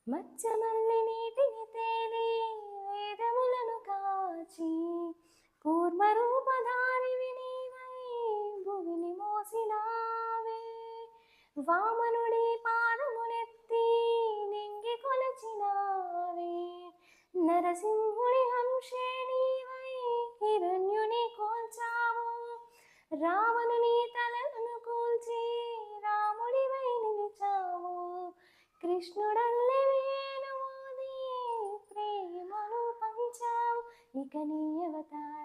మచ్చమల్లి నీటిని తేలి వేదములను కాచి కూర్మరూపధారివి నీవై భువిని మోసినావే. వామనుడి పాదమునెత్తి నింగి కొలచినావే. నరసింహుడి హంసే నీవై హిరణ్యుని కోల్చావు. రావణుని తలను కూల్చి రాముడివై నిలిచావు. కృష్ణుడల్లె వేణుమోది ప్రేమను పంచావు. ఇక నీ అవతారం